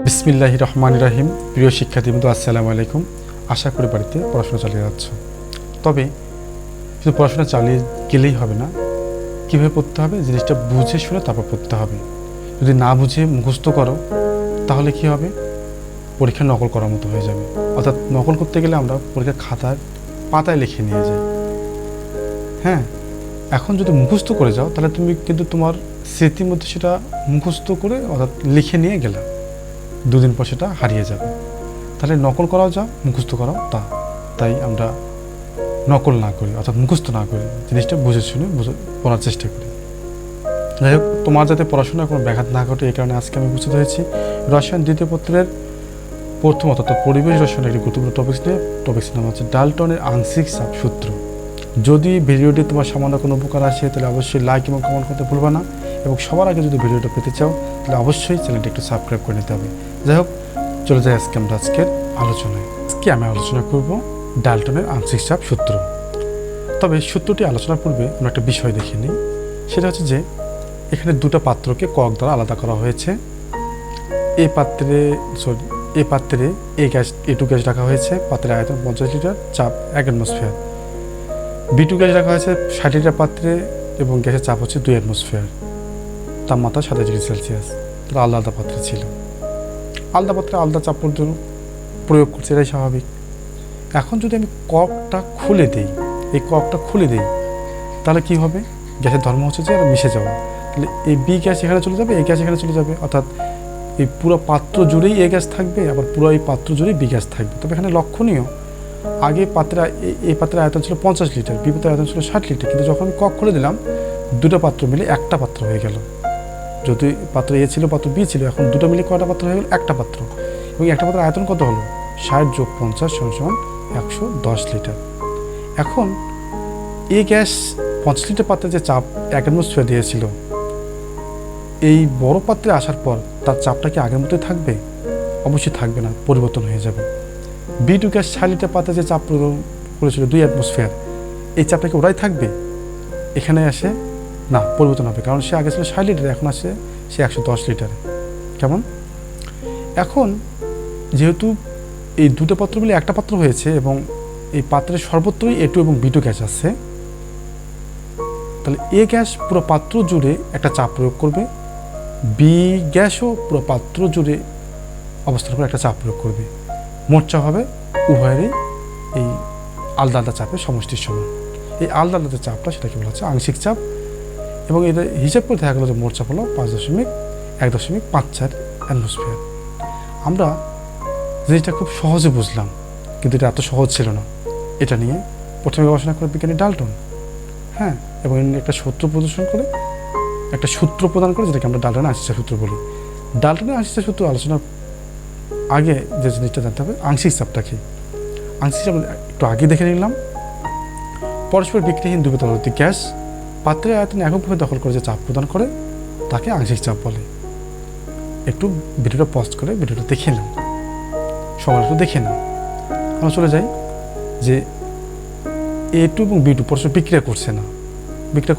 বিসমিল্লাহির রহমানির রহিম। প্রিয় শিক্ষার্থীবৃন্দ, আসসালামু আলাইকুম। আশা করি বাড়িতে পড়াশোনা চালিয়ে যাচ্ছ। তবে শুধু পড়াশোনা চালিয়ে গেলেই হবে না, কীভাবে পড়তে হবে জিনিসটা বুঝে শুনে তারপর পড়তে হবে। যদি না বুঝে মুখস্থ করো তাহলে কি হবে, পরীক্ষা নকল করার মতো হয়ে যাবে। অর্থাৎ নকল করতে গেলে আমরা পরীক্ষার খাতার পাতায় লিখে নিয়ে যাই। হ্যাঁ, এখন যদি মুখস্থ করে যাও তাহলে তুমি কিন্তু তোমার স্মৃতির মধ্যে সেটা মুখস্থ করে অর্থাৎ লিখে নিয়ে গেলা, দুদিন পর সেটা হারিয়ে যাবে। তাহলে নকল করাও যা, মুখস্থ করাও তা। তাই আমরা নকল না করি, অর্থাৎ মুখস্থ না করি, জিনিসটা বুঝে শুনে পড়ার চেষ্টা করি। যাই হোক, তোমার যাতে পড়াশোনায় কোনো ব্যাঘাত না ঘটে এই কারণে আজকে আমি উপস্থিত হয়েছি রসায়ন দ্বিতীয় পত্রের প্রথম অর্থাৎ পরিবেশ রসায়নের একটি গুরুত্বপূর্ণ টপিক্সের নাম হচ্ছে ডাল্টনের আংশিক চাপ সূত্র। যদি ভিডিওটি তোমার সামান্য কোনো উপকার আসে তাহলে অবশ্যই লাইক এবং কমেন্ট করতে ভুলবা না, এবং সবার আগে যদি ভিডিওটা পেতে চাও তাহলে অবশ্যই চ্যানেলটি একটু সাবস্ক্রাইব করে নিতে হবে। যাই হোক, চলে যাই আজকের আলোচনায়। আজকে আমি আলোচনা করব ডাল্টনের আংশিক চাপ সূত্র। তবে সূত্রটি আলোচনার পূর্বে আমরা একটা বিষয় দেখে নিই। সেটা হচ্ছে যে এখানে দুটো পাত্রকে কক দ্বারা আলাদা করা হয়েছে। এই পাত্রে A2 গ্যাস রাখা হয়েছে, পাত্রের আয়তন 50 লিটার, চাপ 1 অ্যাটমসফিয়ার। B2 গ্যাস রাখা হয়েছে 60 লিটার পাত্রে এবং গ্যাসের চাপ হচ্ছে 2 অ্যাটমসফিয়ার, তাপমাত্রা 27 ডিগ্রি সেলসিয়াস। তারা আলাদা আলাদা পাত্রে ছিল, আলাদা পাত্রে আলাদা চাপ প্রয়োগ করছে, এটাই স্বাভাবিক। এখন যদি আমি ককটা খুলে দিই, এই ককটা খুলে দিই তাহলে কি হবে, গ্যাসের ধর্ম হচ্ছে যে মিশে যাওয়া। তাহলে এই বি গ্যাস এখানে চলে যাবে, এই গ্যাস এখানে চলে যাবে, অর্থাৎ এই পুরো পাত্র জুড়েই এ গ্যাস থাকবে, আবার পুরো এই পাত্র জুড়েই বি গ্যাস থাকবে। তবে এখানে লক্ষণীয়, আগে এই পাত্রের আয়তন ছিল 50 লিটার, বি পাত্রের আয়তন ছিল 60 লিটার, কিন্তু যখন আমি কক খুলে দিলাম দুটো পাত্র মিলে একটা পাত্র হয়ে গেল। যদি পাত্র এ ছিল, পাত্র বি ছিল, এখন দুটো মিলে কয়টা পাত্র হয়ে গেল, একটা পাত্র। এবং একটা পাত্রের আয়তন কত হলো, 60 যোগ 50 সমান 110 লিটার। এখন এই গ্যাস 50 লিটার পাত্রে যে চাপ 1 অ্যাটমসফিয়ার দিয়েছিল, এই বড় পাত্রে আসার পর তার চাপটা কি আগের মতোই থাকবে? অবশ্যই থাকবে না, পরিবর্তন হয়ে যাবে। B2 গ্যাস 60 লিটার পাত্রে যে চাপ করেছিল 2 অ্যাটমসফিয়ার, এই চাপটা কি ওরাই থাকবে? এখানে আসে না, পরিবর্তন হবে, কারণ সে আগে ছিল 60 লিটার, এখন আসে সে 110 লিটারে। কেমন? এখন যেহেতু এই দুটো পাত্র মিলে একটা পাত্র হয়েছে এবং এই পাত্রের সর্বত্রই A2 এবং B2 গ্যাস আছে, তাহলে এ গ্যাস পুরো পাত্র জুড়ে একটা চাপ প্রয়োগ করবে, বি গ্যাসও পুরো পাত্র জুড়ে অবস্থান করে একটা চাপ প্রয়োগ করবে। মোট চাপ হবে উভয়েরই এই আলাদা আলাদা চাপের সমষ্টির সমান। এই আলাদা আলাদা চাপটা সেটাকে বলা হচ্ছে আংশিক চাপ, এবং এটা হিসাব করে দেখা গেল যে মোট চাপ হলো 1.54 অ্যাটমসফিয়ার। আমরা জিনিসটা খুব সহজে বুঝলাম, কিন্তু এটা এত সহজ ছিল না। এটা নিয়ে প্রথমে গবেষণা করে বিজ্ঞানী ডাল্টন, হ্যাঁ, এবং একটা সূত্র প্রদান করে যেটাকে আমরা ডাল্টনের আংশিক চাপ সূত্র বলি। ডাল্টনের আংশিক চাপ সূত্র আলোচনার আগে যে জিনিসটা জানতে হবে, আংশিক চাপটা কি। আংশিক চাপ একটু আগে দেখে নিলাম। পরস্পর বিক্রিয়াহীন দুই পদার্থিক গ্যাস পাত্রের আয়তন এককভাবে দখল করে যে চাপ প্রদান করে তাকে আংশিক চাপ বলে। একটু ভিডিওটা পজ করে ভিডিওটা দেখে নাও, সবার একটু দেখে নাও। আমরা চলে যাই যে A2 এবং B2 পরস্পর বিক্রিয়া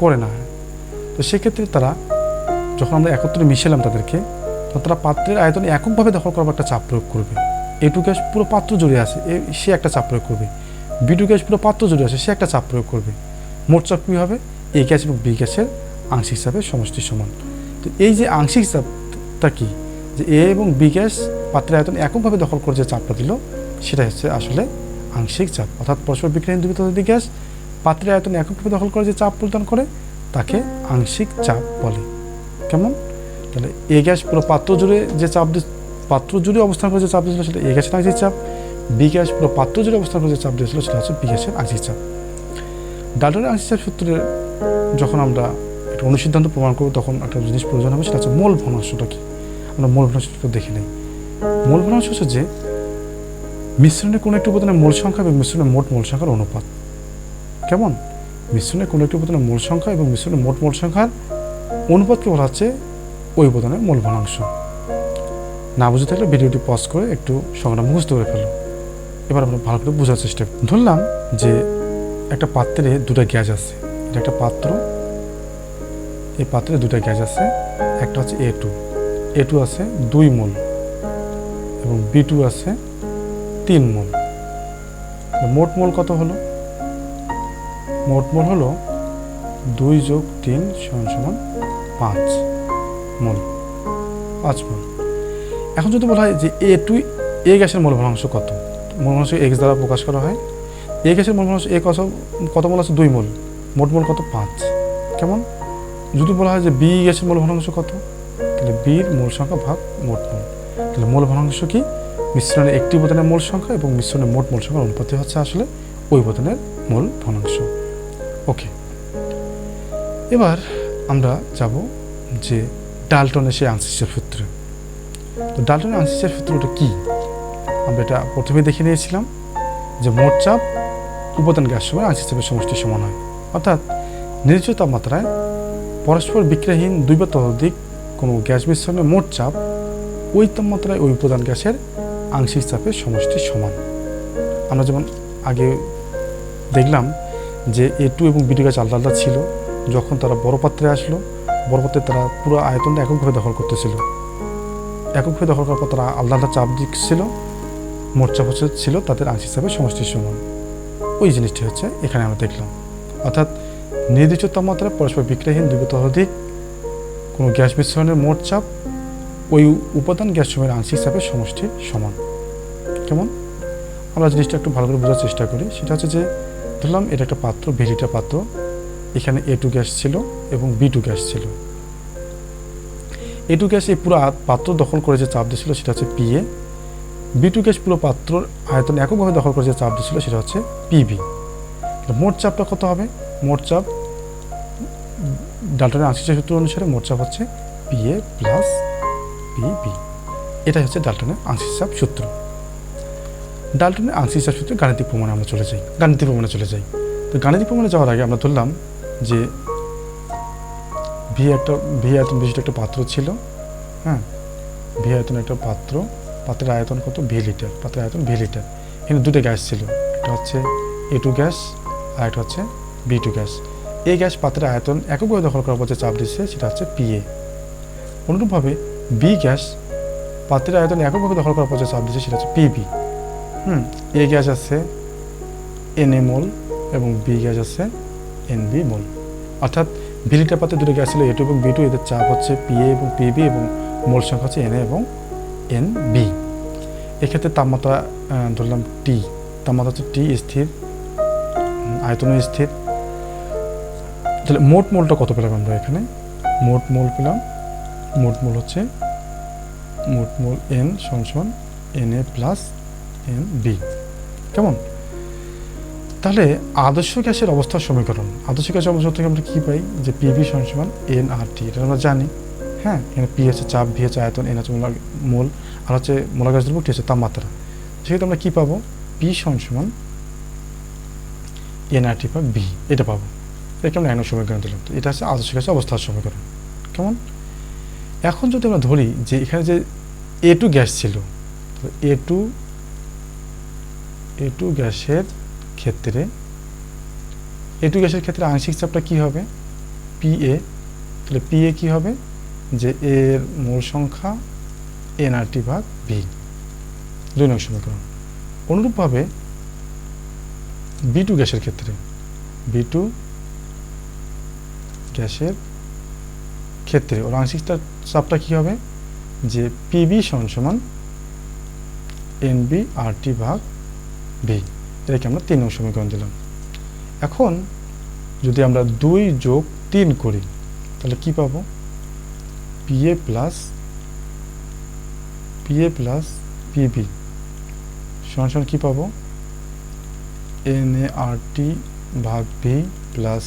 করে না। তো সেক্ষেত্রে তারা যখন আমরা একত্রে মিশালাম তাদেরকে, তখন তারা পাত্রের আয়তন এককভাবে দখল করার একটা চাপ প্রয়োগ করবে। A2 গ্যাস পুরো পাত্র জুড়ে আছে, সে একটা চাপ প্রয়োগ করবে। B2 গ্যাস পুরো পাত্র জুড়ে আছে, সে একটা চাপ প্রয়োগ করবে। মোট চাপ কী হবে, এ গ্যাস এবং বি গ্যাসের আংশিক চাপের সমষ্টির সমান। তো এই যে আংশিক চাপটা কি, যে এ এবং বি গ্যাস পাত্রের আয়তন এককভাবে দখল করে যে চাপটা দিল সেটা হচ্ছে আসলে আংশিক চাপ। অর্থাৎ পরস্পর বিক্রিয়াহীন দুই পদার্থিক গ্যাস পাত্রের আয়তন এককভাবে দখল করে যে চাপ প্রদান করে তাকে আংশিক চাপ বলে। কেমন? তাহলে এ গ্যাস পুরো পাত্র জুড়ে অবস্থান করে যে চাপ দিয়েছিল সেটা এ গ্যাসের আংশিক চাপ, বি গ্যাস পুরো পাত্র জুড়ে অবস্থান করে যে চাপ দিয়েছিল সেটা হচ্ছে বি গ্যাসের আংশিক চাপ। ডাল্টনের আংশিক চাপ সূত্রে যখন আমরা একটা অনুসিদ্ধান্ত প্রমাণ করব তখন একটা জিনিস প্রয়োজন হবে, সেটা হচ্ছে মোল ভগ্নাংশটা কি। আমরা মোল ভগ্নাংশটা দেখে নিই। মোল ভগ্নাংশ হচ্ছে যে মিশ্রণের কোনো একটি উপাদানের মোল সংখ্যা এবং মিশ্রণের মোট মোল সংখ্যার অনুপাত। কেমন? মিশ্রণের কোনো একটি উপাদানের মোল সংখ্যা এবং মিশ্রণের মোট মোল সংখ্যার অনুপাতকে বলা হচ্ছে ওই উপাদানের মোল ভগ্নাংশ। না বুঝে থাকলে ভিডিওটি পজ করে একটু সংখ্যাটা মুখস্থ করে ফেলো। এবার আমরা ভালো করে বোঝার চেষ্টা করি। ধরলাম যে একটা পাত্রে দুটো গ্যাস আছে, এটা একটা পাত্র, এই পাত্রে দুটো গ্যাস আছে, একটা হচ্ছে A2 আছে 2 মোল, এবং B2 আছে 3 মোল। মোট মোল কত হলো? মোট মোল হলো 2 + 3 = 5 মোল, 5 মোল। এখন যদি বলা হয় যে এ গ্যাসের মোল ভগ্নাংশ কত, মোল ভগ্নাংশ x দ্বারা প্রকাশ করা হয়। এ গ্যাসের মোল ভগ্নাংশ কত মোল আছে? 2 মোল, মোট মোল কত? 5। কেমন? যদি বলা হয় যে বি গ্যাসের মোল ভগ্নাংশ কত, তাহলে বির মোল সংখ্যা ভাগ মোট মোল। তাহলে মোল ভগ্নাংশ কি? মিশ্রণের একটি উপাদানের মোল সংখ্যা এবং মিশ্রণের মোট মোল সংখ্যার অনুপাতে হচ্ছে আসলে ওই উপাদানের মোল ভগ্নাংশ। ওকে, এবার আমরা যাব যে ডাল্টনের সেই আংশিক চাপ সূত্র। তো ডাল্টনের আংশিক চাপ সূত্রটা কি? আমরা এটা প্রথমে দেখে নিয়েছিলাম যে মোট চাপ উপাদান গ্যাস সময় আংশিক চাপের সমষ্টির সমান হয়। অর্থাৎ নির্দিষ্ট তাপমাত্রায় পরস্পর বিক্রিয়াহীন 2 বা ততোধিক কোনো গ্যাস মিশ্রণের মোট চাপ ওই তাপমাত্রায় ওই উপাদান গ্যাসের আংশিক চাপের সমষ্টির সমান। আমরা যেমন আগে দেখলাম যে A2 এবং B2 গ্যাস আলাদা আলাদা ছিল। যখন তারা বড় পাত্রে আসলো, বড় পাত্রে তারা পুরো আয়তনটা এককভাবে দখল করতেছিল। এককভাবে দখল করার পর তারা আলাদা আলাদা চাপ দিচ্ছিল, মোট চাপ ছিল তাদের আংশিক চাপের সমষ্টির সমান। ওই জিনিসটি হচ্ছে এখানে আমরা দেখলাম। অর্থাৎ নির্দিষ্ট তাপমাত্রায় পরস্পর বিক্রিয়াহীন 2 বা ততোধিক কোনো গ্যাস মিশ্রণের মোট চাপ ওই উপাদান গ্যাস সময়ের আংশিক চাপের সমষ্টির সমান। কেমন? আমরা জিনিসটা একটু ভালো করে বোঝার চেষ্টা করি। সেটা হচ্ছে যে ধরলাম এটা একটা পাত্র, 20 লিটার পাত্র। এখানে A2 গ্যাস ছিল এবং B2 গ্যাস ছিল। A2 গ্যাস এই পুরো পাত্র দখল করে যে চাপ দিয়েছিল সেটা হচ্ছে PA। B2 গ্যাস পুরো পাত্রর আয়তন এককভাবে দখল করে যে চাপ দিয়েছিল সেটা হচ্ছে PB। মোট চাপটা কত হবে? মোট চাপ ডাল্টনের আংশিক চাপ সূত্র অনুসারে মোট চাপ হচ্ছে PA + PB। এটাই হচ্ছে ডাল্টনের আংশিক চাপ সূত্র। ডাল্টনের আংশিক চাপ সূত্রে গাণিতিক প্রমাণে আমরা চলে যাই। তো গাণিতিক প্রমাণে যাওয়ার আগে আমরা ধরলাম যে ভি আয়তন বিশিষ্ট একটা পাত্র ছিল। হ্যাঁ, ভি আয়তন একটা পাত্র, পাত্রের আয়তন কত? ভি লিটার, পাত্রের আয়তন ভি লিটার। এখানে দুটো গ্যাস ছিল, একটা হচ্ছে A2 গ্যাস আর একটা হচ্ছে B2 গ্যাস। এই গ্যাস পাত্রের আয়তন এককভাবে দখল করার পর যে চাপ দিচ্ছে সেটা হচ্ছে PA। অনুরূপভাবে বি গ্যাস পাত্রের আয়তন এককভাবে দখল করার পর যে চাপ দিচ্ছে সেটা হচ্ছে PB। এ গ্যাস আছে Na মোল এবং বি গ্যাস আছে NB মোল। অর্থাৎ ভি লিটার পাত্রে দুটো গ্যাস ছিল A2 এবং B2, এদের চাপ হচ্ছে PA এবং PB এবং মোল সংখ্যা হচ্ছে Na এবং NB। এক্ষেত্রে তাপমাত্রা ধরলাম T, তাপমাত্রা হচ্ছে T স্থির, আয়তন স্থির। তাহলে মোট মোলটা কত পেলাম আমরা এখানে? মোট মোল পেলাম, মোট মোল হচ্ছে মোট মোল N = Na + NB। কেমন? তাহলে আদর্শ গ্যাসের অবস্থার সমীকরণ, আদর্শ গ্যাসের অবস্থা থেকে আমরা কী পাই? যে PV = nRT। এটা আমরা জানি। হ্যাঁ, এখানে P হচ্ছে চাপ, V হচ্ছে আয়তন, N হচ্ছে মোল, আর হচ্ছে মোলার গ্যাস দ্রব্য, T হচ্ছে তাপমাত্রা। সেক্ষেত্রে আমরা কী পাবো? P = nRT/B। এটা পাবো। এটাকে আমরা 1 নং সমীকরণ দিলাম। তো এটা হচ্ছে আদর্শ গ্যাসের অবস্থার সমীকরণ। কেমন? এখন যদি আমরা ধরি যে এখানে যে A2 গ্যাস ছিল, তো A2 গ্যাসের ক্ষেত্রে আংশিক চাপটা কি হবে? PA। তাহলে PA কি হবে? যে এর মোল সংখ্যা nRT/B, 2 নং সমীকরণ। অনুরূপভাবে B2 গ্যাসের ক্ষেত্রে ওর আংশিক চাপটা কি হবে? যে PB = nBRT/B। এটাকে আমরা 3 নং সমীকরণ দিলাম। এখন যদি আমরা 2 + 3 করি তাহলে কি পাবো? PA + PB = কি পাবো? nART/B +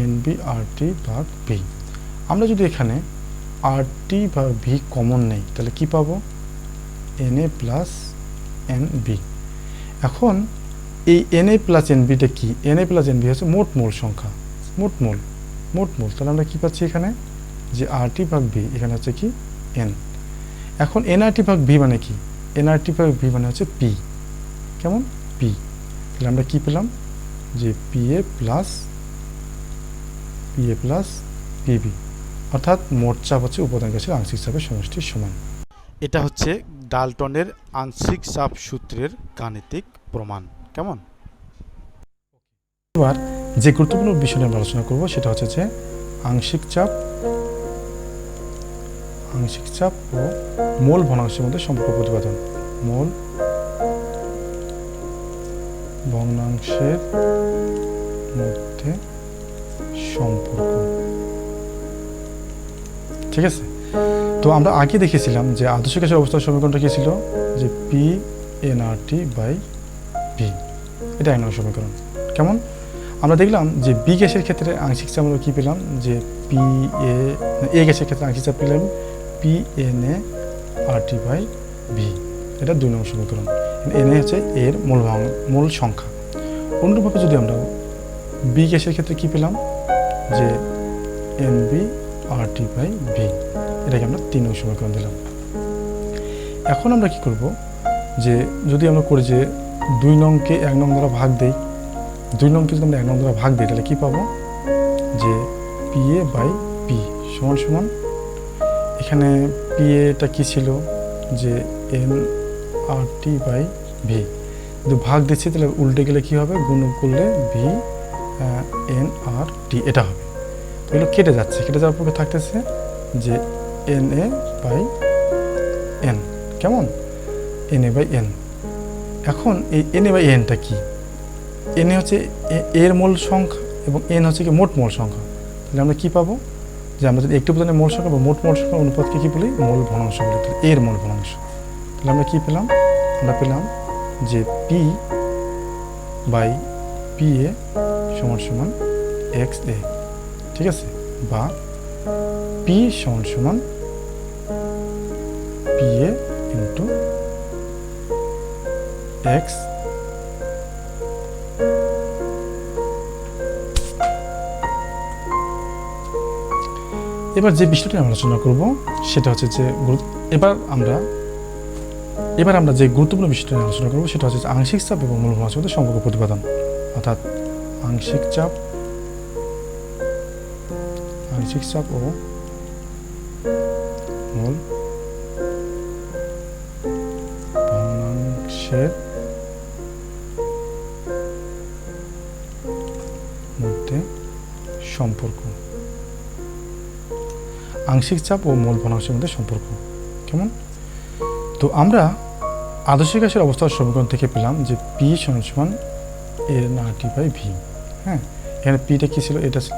nBRT/B। আমরা যদি এখানে RT/V কমন নেই তাহলে কি পাবো? Na + NB। এখন এই Na + NBটা কি? Na + NB হচ্ছে মোট মোল সংখ্যা, মোট মোল। তাহলে আমরা কি পাচ্ছি এখানে? যে RT/B এখানে হচ্ছে কি? N। এখন nRT/B মানে কি? nRT/B মানে হচ্ছে P। কেমন? P। তাহলে আমরা কি পেলাম? যে PA + PB, অর্থাৎ মোট চাপ হচ্ছে উপাদান গ্যাসের আংশিক চাপের সমষ্টির সমান। এটা হচ্ছে ডাল্টনের আংশিক চাপ সূত্রের গাণিতিক প্রমাণ। কেমন? এবার যে গুরুত্বপূর্ণ বিষয় নিয়ে আমরা আলোচনা করব সেটা হচ্ছে যে আংশিক চাপ ও মোল ভগ্নাংশের মধ্যে সম্পর্ক প্রতিপাদন। মোল ভগ্নাংশের মধ্যে সম্পর্ক। ঠিক আছে, তো আমরা আগে দেখেছিলাম যে আদর্শ গ্যাসের অবস্থার সমীকরণটা কি ছিল, যে P N R T by V, এটা 1 নং সমীকরণ। কেমন? আমরা দেখলাম যে বি গ্যাসের ক্ষেত্রে আংশিক চাপ আমরা কী পেলাম, যে এ গ্যাসের ক্ষেত্রে আংশিক চাপ পেলাম P N A R T by V, এটা 2 নং সমীকরণ। এন এ হচ্ছে এর মূল সংখ্যা। অনুরূপভাবে যদি আমরা বি গ্যাসের ক্ষেত্রে কী পেলাম, যে N B R T by V, এটাকে আমরা 3 নং সমীকরণ দিলাম। এখন আমরা কি করব, যে যদি আমরা করি যে 2 নংকে 1 নং দ্বারা ভাগ দেই, 2 নংকে যদি আমরা 1 নং দ্বারা ভাগ দিই তাহলে কী পাবো, যে পি এ বাই পি সমান সমান, এখানে পি এটা কী ছিল, যে N R T by V, যদি ভাগ দিচ্ছি তাহলে উল্টে গেলে কী হবে, গুণ করলে ভি এন আর টি এটা হবে। এগুলো কেটে যাচ্ছে, কেটে যাওয়ার পরে থাকতেছে যে এন এ বাই এন। কেমন? N A by N. এখন এই এন এ বাই এনটা কি, এন এ হচ্ছে এর মূল সংখ্যা এবং এন হচ্ছে কি মোট মূল সংখ্যা। তাহলে আমরা কী পাবো, যে আমরা যদি একটি উপাদানের মূল সংখ্যা বা মোট মূল সংখ্যা অনুপাতকে কী বলি, মূল ভগ্নাংশ বলি। তাহলে এর মূল ভগ্নাংশ। তাহলে আমরা কী পেলাম, আমরা পেলাম যে পি বাই পি এ সমান সমান এক্স এ। ঠিক আছে, বা পি সমান সমান পি এ ইন্টু এক্স। এবার যে বিষয়টি আমরা আলোচনা করব সেটা হচ্ছে যে এবার আমরা যে গুরুত্বপূর্ণ বিষয়টি আলোচনা করব সেটা হচ্ছে আংশিক চাপ এবং মূল ভগ্নাংশের মধ্যে সম্পর্ক প্রতিপাদন। অর্থাৎ আংশিক চাপ ও মূল ভগ্নাংশের মধ্যে সম্পর্ক। আংশিক চাপ ও মূল ভগ্নাংশের মধ্যে সম্পর্ক। কেমন? তো আমরা আদর্শ গ্যাসের অবস্থার সমীকরণ থেকে পেলাম যে পি সমান সমান N R T by V. হ্যাঁ, এখানে পিটা কী ছিল,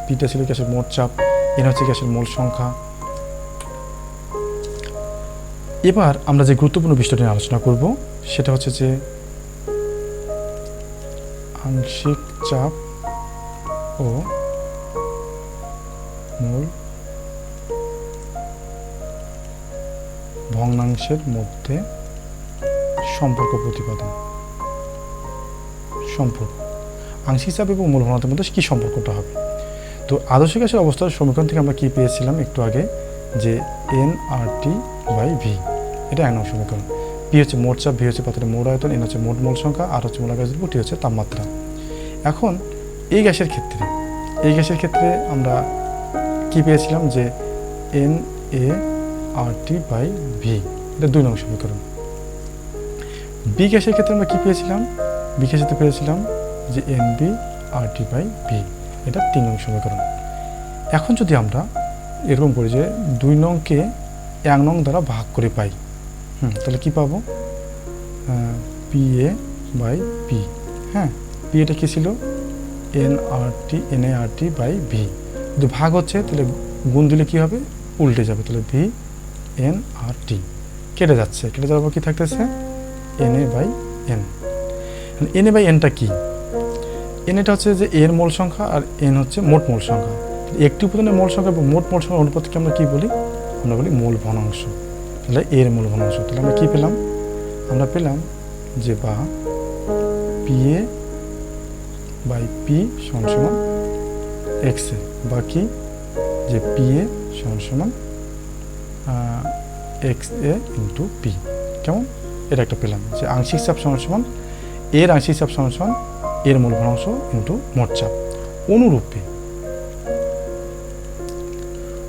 পিটা ছিল গ্যাসের মোট চাপ, এন হচ্ছে গ্যাসের মূল সংখ্যা। এবার আমরা যে গুরুত্বপূর্ণ বিষয়টি নিয়ে আলোচনা করব সেটা হচ্ছে যে আংশিক চাপ ও মূল ভগ্নাংশের মধ্যে সম্পর্ক প্রতিপাদন। সম্পর্ক আংশিক চাপ এবং মূল ভগ্নাংশের মধ্যে কী সম্পর্কটা হবে। তো আদর্শ গ্যাসের অবস্থার সমীকরণ থেকে আমরা কী পেয়েছিলাম একটু আগে, যে N R T by V, এটা 1 নং সমীকরণ। পি হচ্ছে মোট চাপ, ভি হচ্ছে পাত্রের মোট আয়তন, এন হচ্ছে মোট মূল সংখ্যা, আর হচ্ছে মূল গ্যাস, টি হচ্ছে তাপমাত্রা। এখন এই গ্যাসের ক্ষেত্রে আমরা কী পেয়েছিলাম, যে N A R T by V, এটা 2 নং সমীকরণ। বি গ্যাসের ক্ষেত্রে আমরা কী পেয়েছিলাম, বি গ্যাসের পেয়েছিলাম যে N B R T by V, এটা 3 নং সমীকরণ। এখন যদি আমরা এরকম করি যে 2 নংকে 1 নং দ্বারা ভাগ করে পাই, তাহলে কী পাবো, পি এ বাই পি। হ্যাঁ, পি এটা কী ছিল, N A R T by V. যদি ভাগ হচ্ছে তাহলে গুণ দিলে কী হবে, উল্টে যাবে। তাহলে ভি এন আর টি কেটে যাওয়ার পর কী থাকতেছে, N A by N. N A by এনটা কি, এন এটা হচ্ছে যে এর মূল সংখ্যা আর এন হচ্ছে মোট মূল সংখ্যা। একটি উপাদানের মূল সংখ্যা এবং মোট মূল সংখ্যার অনুপাতকে আমরা কী বলি, আমরা বলি মূল ভগ্নাংশ। তাহলে এর মূল ভগ্নাংশ। তাহলে আমরা কী পেলাম, আমরা পেলাম যে বা পি এ বাই পি সমান সমান এক্স এ, বা কি, যে পি এ সমান সমান এক্স এ ইন্টু পি। কেমন? এটা একটা পেলাম যে আংশিক চাপ সমান সমান এর আংশিক চাপ সমান সমান এর মূল ভগ্নাংশ ইন্টু মোট চাপ।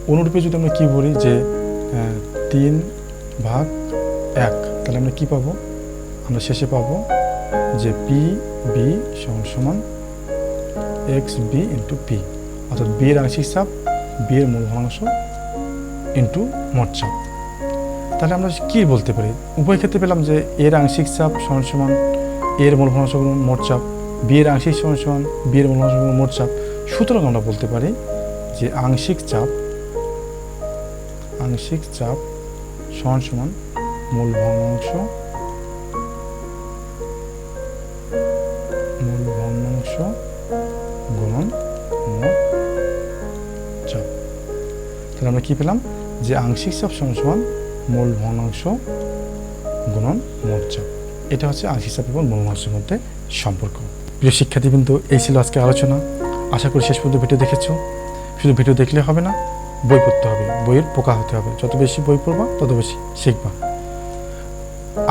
অনুরূপে যদি আমরা কী বলি, যে 3/1 তাহলে আমরা কি পাবো? আমরা শেষে পাবো যে পি বি সমান এক্স বি ইন্টু পি, অর্থাৎ বি এর আংশিক চাপ বি এর মূল ভগ্নাংশ ইন্টু মোট চাপ। তাহলে আমরা কি বলতে পারি? উভয় ক্ষেত্রে পেলাম যে এর আংশিক চাপ সমান এর মূল ভগ্নাংশ গুণ মোট চাপ, বি এর আংশিক সমান বি এর মূল ভগ্নাংশ গুণ মোট চাপ। সুতরাং আমরা বলতে পারি যে আংশিক চাপ সমান মূল ভগ্নাংশ গুণন মোট চাপ। তাহলে আমরা কি পেলাম? যে আংশিক চাপ সমান মূল ভগ্নাংশ গুণন মোট চাপ। এটা হচ্ছে আংশিক চাপ এবং মূল ভগ্নাংশের মধ্যে সম্পর্ক। প্রিয় শিক্ষার্থীবৃন্দ, এই ছিল আজকে আলোচনা। আশা করি শেষ পর্যন্ত ভিডিও দেখেছো। শুধু ভিডিও দেখলে হবে না, বই পড়তে হবে, বইয়ের পোকা হতে হবে। যত বেশি বই পড়বা তত বেশি শিখবা।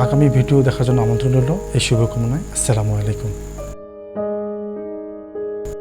আগামী ভিডিও দেখার জন্য আমন্ত্রণ রইল এই শুভকামনায়। আসসালামু আলাইকুম।